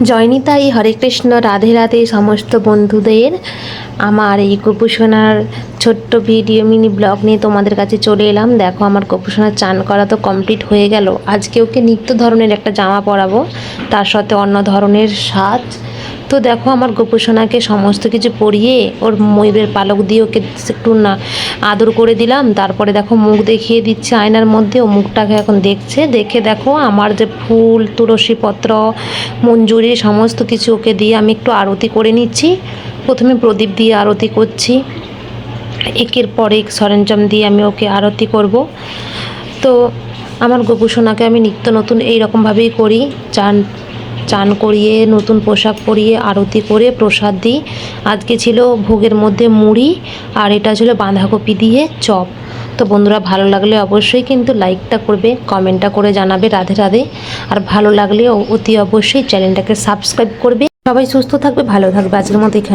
জয়নিতাই, হরে কৃষ্ণ, রাধে রাধে সমস্ত বন্ধুদের। আমার এই গোপুসোনার ছোট্ট ভিডিও মিনি ব্লগ নিয়ে তোমাদের কাছে চলে এলাম। দেখো, আমার গোপুসোনার চান করা তো কমপ্লিট হয়ে গেল। আজকে ওকে নিত্য ধরনের একটা জামা পরাবো, তার সাথে অন্য ধরনের সাজ। তো দেখো, আমার গোপুসোনাকে সমস্ত কিছু পরিয়ে ওর ময়ূরের পালক দিয়ে ওকে একটু না আদর করে দিলাম। তারপরে দেখো মুখ দেখিয়ে দিচ্ছে আয়নার মধ্যে। ও মুখটাকে এখন দেখছে, দেখে দেখো আমার যে ফুল, তুলসী পত্র, মঞ্জুরি সমস্ত কিছু ওকে দিয়ে আমি একটু আরতি করে নিচ্ছি। প্রথমে প্রদীপ দিয়ে আরতি করছি, একের পর এক সরঞ্জাম দিয়ে আমি ওকে আরতি করব। তো আমার গোপুসোনাকে আমি নিত্য নতুন এইরকমভাবেই করি। চান করিয়ে, নতুন পোশাক পরিয়ে, আরতি করে প্রসাদ দিই। আজকে ছিল ভোগের মধ্যে মুড়ি, আর এটা ছিল বাঁধাকপি দিয়ে চপ। তো বন্ধুরা, ভালো লাগলে অবশ্যই কিন্তু লাইকটা করবে, কমেন্টটা করে জানাবে রাধে রাধে। আর ভালো লাগলে অতি অবশ্যই চ্যানেলটাকে সাবস্ক্রাইব করবে। সবাই সুস্থ থাকবে, ভালো থাকবে। আজকের মতো এখানে।